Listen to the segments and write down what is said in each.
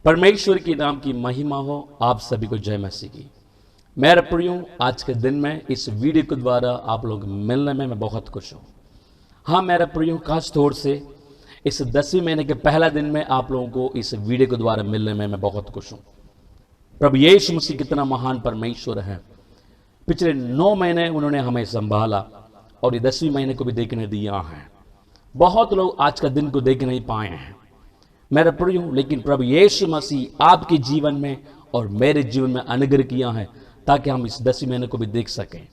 परमेश्वर के नाम की महिमा हो। आप सभी को जय मसीह की। मेरे प्रियो, आज के दिन में इस वीडियो के द्वारा आप लोग मिलने में मैं बहुत खुश हूँ। हाँ मेरे प्रियो, खास तौर से इस 10वें महीने के पहला दिन में आप लोगों को इस वीडियो के द्वारा मिलने में मैं बहुत खुश हूँ। प्रभु यीशु मसीह कितना महान परमेश्वर है। पिछले 9 महीने उन्होंने हमें संभाला और ये 10वें महीने को भी देखने दिया है। बहुत लोग आज का दिन को देख नहीं पाए हैं मेरे प्रियो, लेकिन प्रभु यीशु मसीह आपके जीवन में और मेरे जीवन में अनुग्रह किया है ताकि हम इस 10वें महीने को भी देख सकें।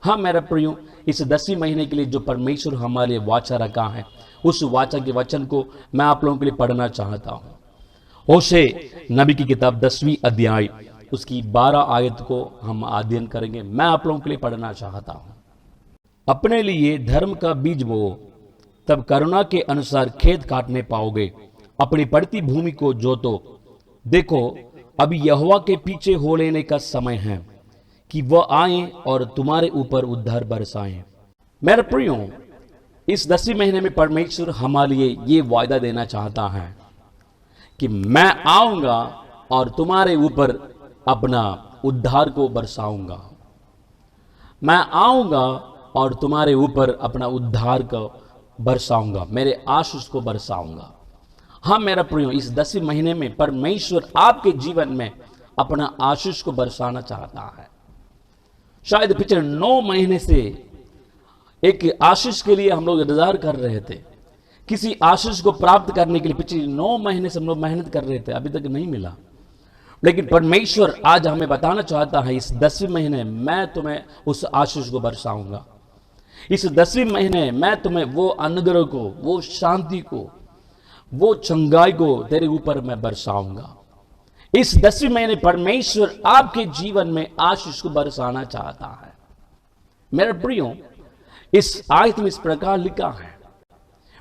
हाँ मेरे प्रियो, इस 10वें महीने के लिए जो परमेश्वर हमारे लिए वाचा रखा है, उस वाचा के वचन को मैं आप लोगों के लिए पढ़ना चाहता हूँ। होशे नबी की किताब 10वीं अध्याय उसकी 12 आयत को हम अध्ययन करेंगे। मैं आप लोगों के लिए पढ़ना चाहता हूँ। अपने लिए धर्म का बीज बोओ, तब करुणा के अनुसार खेत काटने पाओगे। अपनी पड़ती भूमि को जोतो। देखो, अभी यहोवा के पीछे हो लेने का समय है कि वह आए और तुम्हारे ऊपर उद्धार बरसाएं। मेरे प्रियो, इस 10वें महीने में परमेश्वर हमारे लिए ये वायदा देना चाहता है कि मैं आऊंगा और तुम्हारे ऊपर अपना उद्धार को बरसाऊंगा। मैं आऊंगा और तुम्हारे ऊपर अपना उद्धार को बरसाऊंगा, मेरे आशीष को बरसाऊंगा। हाँ मेरा प्रियो, इस 10वें महीने में परमेश्वर आपके जीवन में अपना आशीष को बरसाना चाहता है। शायद पिछले 9 महीने से एक आशीष के लिए हम लोग इंतजार कर रहे थे। किसी आशीष को प्राप्त करने के लिए पिछले 9 महीने से हम लोग मेहनत कर रहे थे, अभी तक नहीं मिला। लेकिन परमेश्वर आज हमें बताना चाहता है, इस 10वें महीने मैं तुम्हें उस आशीष को बरसाऊंगा। इस 10वें महीने मैं तुम्हें वो अनुग्रह को, वो शांति को, वो चंगाई को तेरे ऊपर मैं बरसाऊंगा। इस 10वें महीने परमेश्वर आपके जीवन में आशीष को बरसाना चाहता है। मेरे प्रियो, इस आयत में इस प्रकार लिखा है,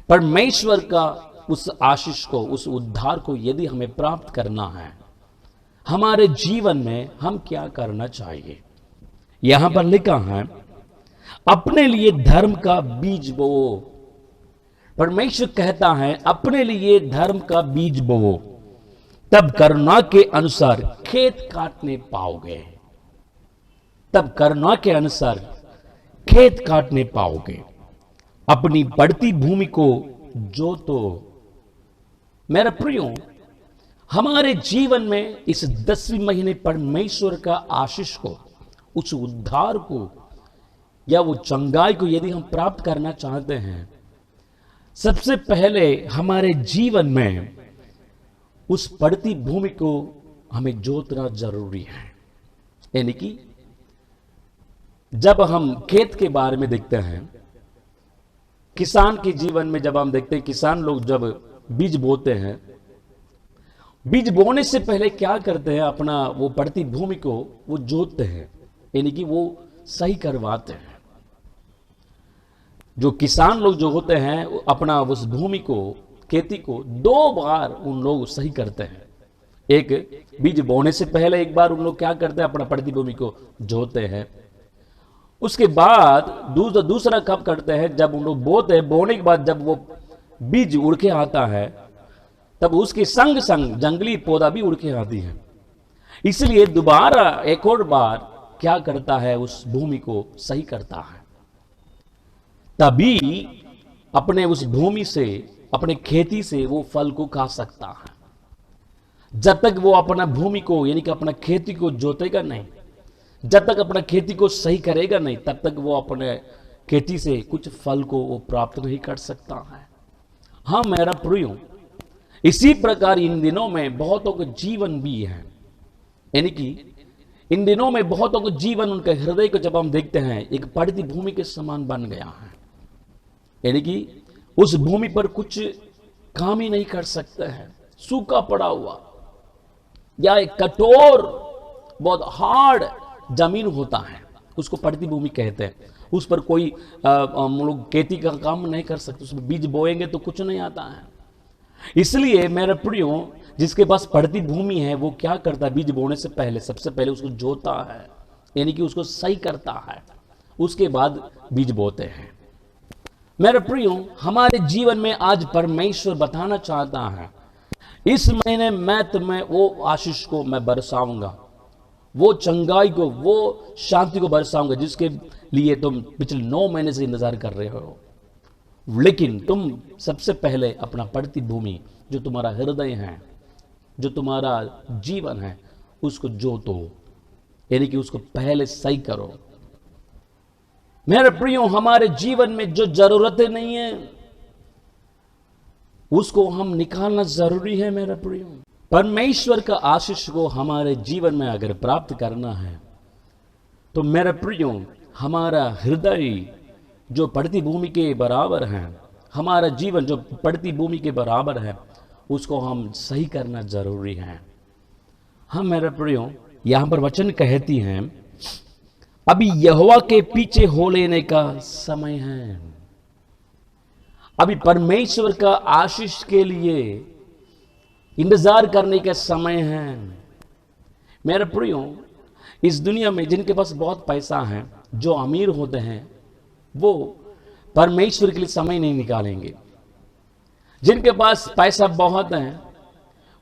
परमेश्वर का उस आशीष को, उस उद्धार को यदि हमें प्राप्त करना है, हमारे जीवन में हम क्या करना चाहिए। यहां पर लिखा है, अपने लिए धर्म का बीज बोओ। परमेश्वर कहता है, अपने लिए धर्म का बीज बोओ, तब करुणा के अनुसार खेत काटने पाओगे। तब करुणा के अनुसार खेत काटने पाओगे। अपनी बढ़ती भूमि को जोतो। मेरे प्रियो, हमारे जीवन में इस 10वें महीने परमेश्वर का आशीष को, उस उद्धार को या वो चंगाई को यदि हम प्राप्त करना चाहते हैं, सबसे पहले हमारे जीवन में उस पड़ती भूमि को हमें जोतना जरूरी है। यानी कि जब हम खेत के बारे में देखते हैं, किसान के जीवन में जब हम देखते हैं, किसान लोग जब बीज बोते हैं, बीज बोने से पहले क्या करते हैं, अपना वो पड़ती भूमि को वो जोतते हैं, यानी कि वो सही करवाते हैं। जो किसान लोग जो होते हैं, अपना उस भूमि को, खेती को 2 बार उन लोग सही करते हैं। एक बीज बोने से पहले एक बार उन लोग क्या करते हैं, अपना पड़ती भूमि को जोतते हैं। उसके बाद दूसरा कब करते हैं, जब उन लोग बोते हैं, बोने के बाद जब वो बीज उड़ के आता है, तब उसके संग संग जंगली पौधा भी उड़ के आती है। इसलिए दोबारा एक और बार क्या करता है, उस भूमि को सही करता है। तभी अपने उस भूमि से, अपने खेती से वो फल को खा सकता है। जब तक वो अपना भूमि को, यानी कि अपना खेती को जोतेगा नहीं, जब तक अपना खेती को सही करेगा नहीं, तब तक वो अपने खेती से कुछ फल को वो प्राप्त नहीं कर सकता है। हाँ मेरा प्रियो, इसी प्रकार इन दिनों में बहुतों का जीवन भी है। यानी कि इन दिनों में बहुतों का जीवन, उनके हृदय को जब हम देखते हैं, एक पड़ती भूमि के समान बन गया है। यानी कि उस भूमि पर कुछ काम ही नहीं कर सकते हैं, सूखा पड़ा हुआ, या एक कठोर बहुत हार्ड जमीन होता है, उसको पड़ती भूमि कहते हैं। उस पर कोई हम लोग खेती का काम नहीं कर सकते, उसमें बीज बोएंगे तो कुछ नहीं आता है। इसलिए मेरे प्रियो, जिसके पास पड़ती भूमि है, वो क्या करता है, बीज बोने से पहले सबसे पहले उसको जोता है, यानी कि उसको सही करता है, उसके बाद बीज बोते हैं। मेरे प्रियो, हमारे जीवन में आज परमेश्वर बताना चाहता है, इस महीने मैं तुम्हें वो आशीष को मैं बरसाऊंगा, वो चंगाई को, वो शांति को बरसाऊंगा जिसके लिए तुम पिछले 9 महीने से इंतजार कर रहे हो। लेकिन तुम सबसे पहले अपना पड़ती भूमि, जो तुम्हारा हृदय है, जो तुम्हारा जीवन है, उसको जोतो, यानी कि उसको पहले सही करो। मेरे प्रियो, हमारे जीवन में जो जरूरतें नहीं है उसको हम निकालना जरूरी है। मेरे प्रियो, परमेश्वर का आशीष को हमारे जीवन में अगर प्राप्त करना है तो मेरे प्रियो, हमारा हृदय जो पड़ती भूमि के बराबर है, हमारा जीवन जो पड़ती भूमि के बराबर है, उसको हम सही करना जरूरी है। हम मेरे प्रियो, यहां पर वचन कहती हैं, अभी यहोवा के पीछे हो लेने का समय है। अभी परमेश्वर का आशीष के लिए इंतजार करने का समय है। मेरे प्रियो, इस दुनिया में जिनके पास बहुत पैसा है, जो अमीर होते हैं, वो परमेश्वर के लिए समय नहीं निकालेंगे। जिनके पास पैसा बहुत है,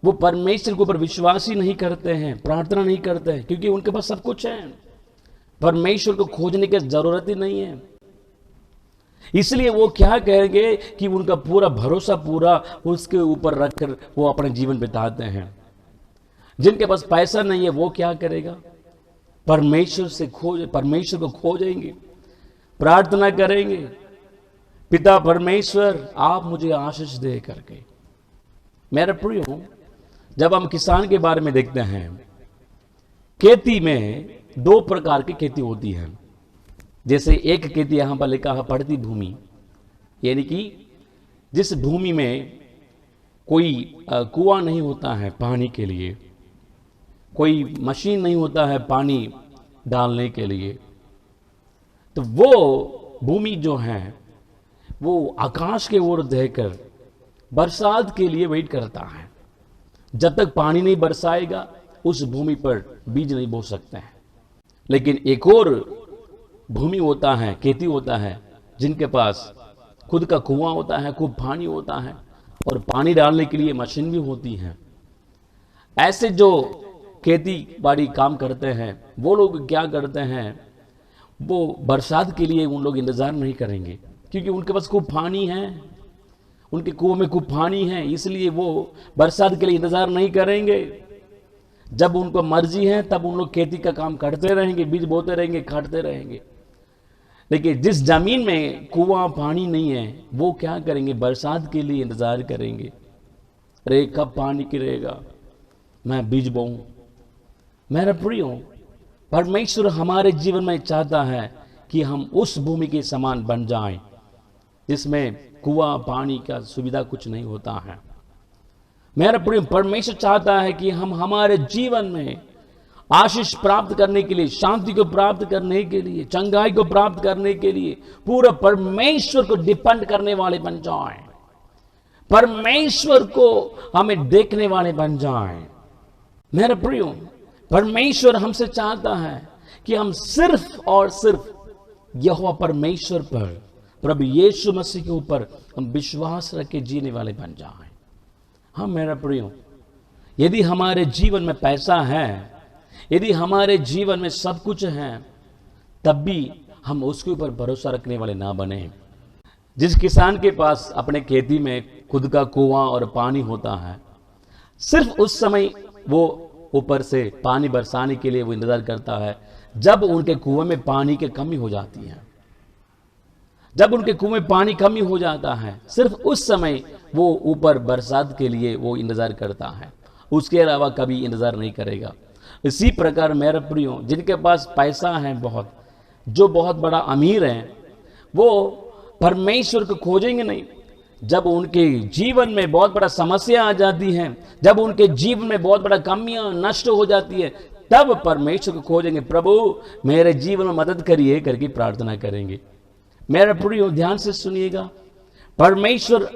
वो परमेश्वर के ऊपर विश्वास ही नहीं करते हैं, प्रार्थना नहीं करते हैं, क्योंकि उनके पास सब कुछ है। परमेश्वर को खोजने की जरूरत ही नहीं है। इसलिए वो क्या कहेंगे कि उनका पूरा भरोसा पूरा उसके ऊपर रखकर वो अपने जीवन बिताते हैं। जिनके पास पैसा नहीं है, वो क्या करेगा? परमेश्वर को खोजेंगे, प्रार्थना करेंगे, पिता परमेश्वर आप मुझे आशीष दे करके। मेरे प्रियो, जब हम किसान के बारे में देखते हैं, खेती में 2 प्रकार की खेती होती है। जैसे एक खेती यहां पर लिखा है पड़ती भूमि, यानी कि जिस भूमि में कोई कुआं नहीं होता है पानी के लिए, कोई मशीन नहीं होता है पानी डालने के लिए, तो वो भूमि जो है वो आकाश के ओर देखकर बरसात के लिए वेट करता है। जब तक पानी नहीं बरसाएगा उस भूमि पर बीज नहीं बो सकते हैं। लेकिन एक और भूमि होता है, खेती होता है, जिनके पास खुद का कुआं होता है, खूब पानी होता है और पानी डालने के लिए मशीन भी होती है। ऐसे जो खेती बाड़ी काम करते हैं, वो लोग क्या करते हैं, वो बरसात के लिए उन लोग इंतजार नहीं करेंगे, क्योंकि उनके पास खूब पानी है, उनके कुएं में खूब पानी है, इसलिए वो बरसात के लिए इंतजार नहीं करेंगे। जब उनको मर्जी है तब उन लोग खेती का काम करते रहेंगे, बीज बोते रहेंगे, काटते रहेंगे। लेकिन जिस जमीन में कुआं पानी नहीं है, वो क्या करेंगे? बरसात के लिए इंतजार करेंगे। अरे कब पानी गिरेगा, मैं बीज बोऊं। मेरा प्रियो, परमेश्वर हमारे जीवन में चाहता है कि हम उस भूमि के समान बन जाएं, जिसमें कुआं पानी का सुविधा कुछ नहीं होता है। मेरा प्रिय, परमेश्वर चाहता है कि हम हमारे जीवन में आशीष प्राप्त करने के लिए, शांति को प्राप्त करने के लिए, चंगाई को प्राप्त करने के लिए पूरा परमेश्वर को डिपेंड करने वाले बन जाएं, परमेश्वर को हमें देखने वाले बन जाएं। मेरे प्रियो, परमेश्वर हमसे चाहता है कि हम सिर्फ और सिर्फ यहोवा परमेश्वर पर, प्रभु यीशु मसीह के ऊपर हम विश्वास रख के जीने वाले बन जाएं। हाँ मेरा प्रियो, यदि हमारे जीवन में पैसा है, यदि हमारे जीवन में सब कुछ है, तब भी हम उसके ऊपर भरोसा रखने वाले ना बने। जिस किसान के पास अपने खेती में खुद का कुआं और पानी होता है, सिर्फ उस समय वो ऊपर से पानी बरसाने के लिए वो इंतजार करता है जब उनके कुएं में पानी की कमी हो जाती है। जब उनके कुएं में पानी कमी हो जाता है, सिर्फ उस समय वो ऊपर बरसात के लिए वो इंतजार करता है, उसके अलावा कभी इंतजार नहीं करेगा। इसी प्रकार मेरे प्रियो, जिनके पास पैसा है बहुत, जो बहुत बड़ा अमीर है, वो परमेश्वर को खोजेंगे नहीं। जब उनके जीवन में बहुत बड़ा समस्या आ जाती है, जब उनके जीवन में बहुत बड़ा कमियां नष्ट हो जाती है, तब परमेश्वर को खोजेंगे, प्रभु मेरे जीवन में मदद करिए करके प्रार्थना करेंगे। मेरे प्रियो, ध्यान से सुनिएगा, परमेश्वर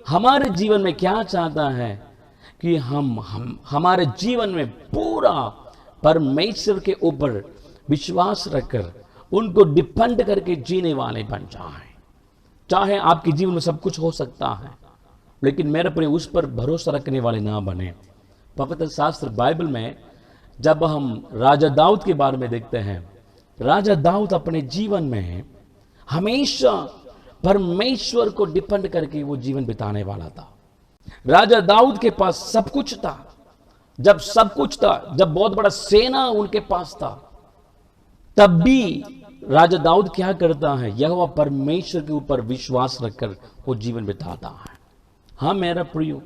हमारे जीवन में क्या चाहता है कि हम हमारे जीवन में पूरा परमेश्वर के ऊपर विश्वास रखकर उनको डिपेंड करके जीने वाले बन जाएं। चाहे आपके जीवन में सब कुछ हो सकता है, लेकिन मेरे प्रिय उस पर भरोसा रखने वाले ना बने। पवित्र शास्त्र बाइबल में जब हम राजा दाऊद के बारे में देखते हैं, राजा दाऊद अपने जीवन में हमेशा परमेश्वर को डिपेंड करके वो जीवन बिताने वाला था। राजा दाऊद के पास सब कुछ था। जब सब कुछ था, जब बहुत बड़ा सेना उनके पास था, तब भी राजा दाऊद क्या करता है, यहोवा परमेश्वर के ऊपर विश्वास रखकर वो जीवन बिताता है। हाँ मेरा प्रियो,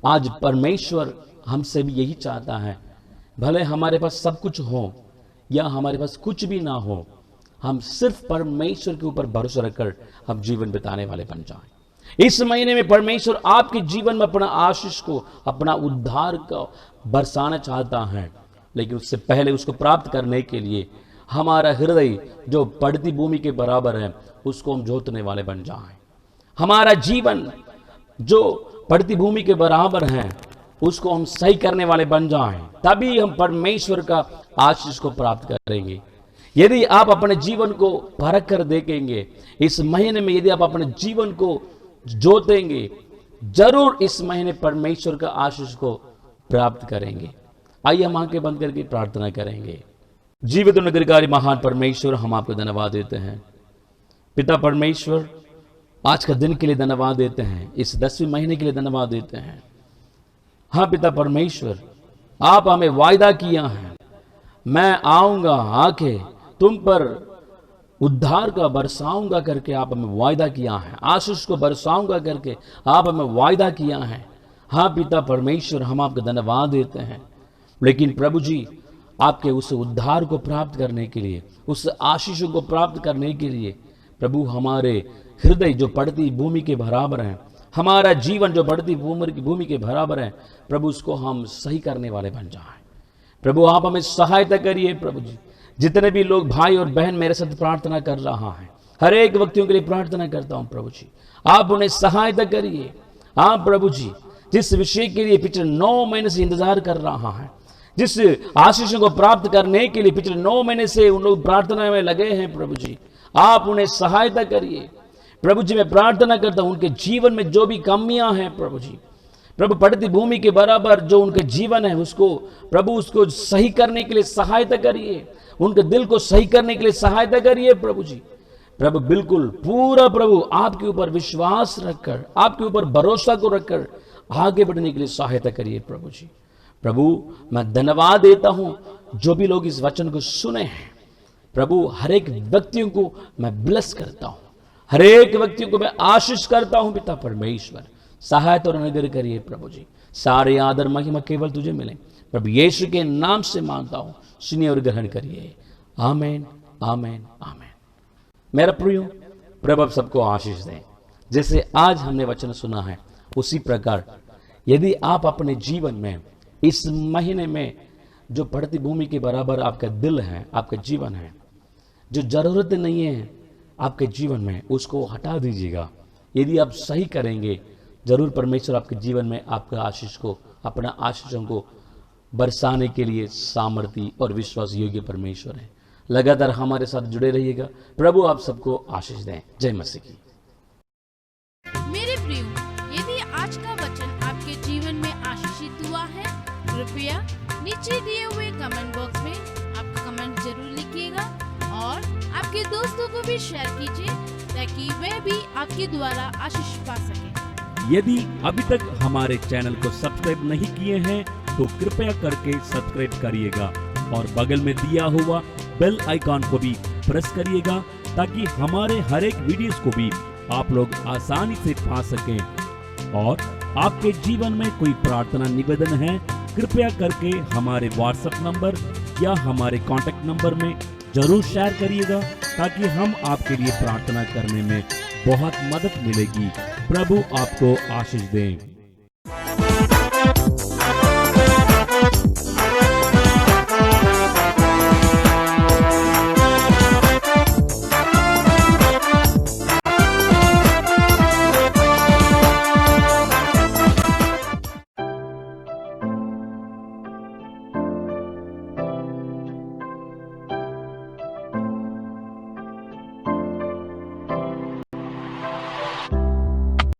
आज परमेश्वर हमसे भी यही चाहता है, भले हमारे पास सब कुछ हो या हमारे पास कुछ भी ना हो, हम सिर्फ परमेश्वर के ऊपर भरोसा रखकर हम जीवन बिताने वाले बन जाएं। इस महीने में परमेश्वर आपके जीवन में अपना आशीष को, अपना उद्धार को बरसाना चाहता है, लेकिन उससे पहले उसको प्राप्त करने के लिए हमारा हृदय जो पड़ती भूमि के बराबर है उसको हम जोतने वाले बन जाएं। हमारा जीवन जो पड़ती भूमि के बराबर है उसको हम सही करने वाले बन जाएं, तभी हम परमेश्वर का आशीष को प्राप्त करेंगे। यदि आप अपने जीवन को परख कर देखेंगे, इस महीने में यदि आप अपने जीवन को जोतेंगे, जरूर इस महीने परमेश्वर का आशीष को प्राप्त करेंगे। आइए हम आंखें बंद करके प्रार्थना करेंगे। जीवित निरंकारी महान परमेश्वर, हम आपको धन्यवाद देते हैं। पिता परमेश्वर, आज का दिन के लिए धन्यवाद देते हैं, इस 10वें महीने के लिए धन्यवाद देते हैं। हाँ पिता परमेश्वर, आप हमें वायदा किया है, मैं आऊंगा, आके तुम पर उद्धार का बरसाऊंगा करके आप हमें वायदा किया है, आशीष को बरसाऊंगा करके आप हमें वायदा किया है। हाँ पिता परमेश्वर, हम आपका धन्यवाद देते हैं। लेकिन प्रभु जी, आपके उस उद्धार को प्राप्त करने के लिए, उस आशीष को प्राप्त करने के लिए प्रभु, हमारे हृदय जो पड़ती भूमि के बराबर है, हमारा जीवन जो बढ़ती भूमि के बराबर है, प्रभु उसको हम सही करने वाले बन जाएं। प्रभु आप हमें सहायता करिए। प्रभु जी, जितने भी लोग भाई और बहन मेरे साथ प्रार्थना कर रहा है, हर एक व्यक्तियों के लिए प्रार्थना करता हूं प्रभु जी, आप उन्हें सहायता करिए। हाँ प्रभु जी, जिस विषय के लिए पिछले 9 महीने से इंतजार कर रहा है, जिस आशीष को प्राप्त करने के लिए पिछले 9 महीने से उन लोग प्रार्थना में लगे हैं, प्रभु जी आप उन्हें सहायता करिए। प्रभु जी मैं प्रार्थना करता हूं, उनके जीवन में जो भी कमियां हैं प्रभु जी, प्रभु पड़ती भूमि के बराबर जो उनके जीवन है उसको प्रभु उसको सही करने के लिए सहायता करिए, उनके दिल को सही करने के लिए सहायता करिए प्रभु जी। प्रभु बिल्कुल पूरा प्रभु आपके ऊपर विश्वास रखकर, आपके ऊपर भरोसा को रखकर आगे बढ़ने के लिए सहायता करिए प्रभु जी। प्रभु मैं धन्यवाद देता हूं, जो भी लोग इस वचन को सुने हैं प्रभु, हर एक व्यक्तियों को मैं ब्लेस करता हूं, हर एक व्यक्तियों को मैं आशीष करता हूं। पिता परमेश्वर सहायता और अनुग्रह करिए प्रभु जी। सारे आदर महिमा केवल तुझे मिले, प्रभु यीशु के नाम से मांगता हूं, सुनिए और ग्रहण करिए। आमीन, आमीन, आमीन। मेरा प्रियो, प्रभु आप सबको आशीष दें। जैसे आज हमने वचन सुना है, उसी प्रकार यदि आप अपने जीवन में इस महीने में जो पड़ती भूमि के बराबर आपका दिल है, आपका जीवन है, जो जरूरत नहीं है आपके जीवन में, उसको हटा दीजिएगा। यदि आप सही करेंगे, जरूर परमेश्वर आपके जीवन में आपका आशीष को, अपना आशीषों को बरसाने के लिए सामर्थी और विश्वास योग्य परमेश्वर है। लगातार हमारे साथ जुड़े रहिएगा। प्रभु आप सबको आशीष दें। जय मसीह की। मेरे प्रियो, यदि आज का वचन आपके जीवन में आशीषित हुआ है, कृपया नीचे दिए हुए कमेंट बॉक्स में आपका कमेंट जरूर लिखिएगा और आपके दोस्तों को भी शेयर कीजिए ताकि वे भी आपके द्वारा आशीष पा सके। यदि अभी तक हमारे चैनल को सब्सक्राइब नहीं किए हैं तो कृपया करके सब्सक्राइब करिएगा और बगल में दिया हुआ बेल आइकॉन को भी प्रेस करिएगा ताकि हमारे हर एक वीडियोस को भी आप लोग आसानी से पा सकें। और आपके जीवन में कोई प्रार्थना निवेदन है, कृपया करके हमारे व्हाट्सएप नंबर या हमारे कॉन्टैक्ट नंबर में जरूर शेयर करिएगा ताकि हम आपके लिए प्रार्थना करने में बहुत मदद मिलेगी। प्रभु आपको आशीष दें।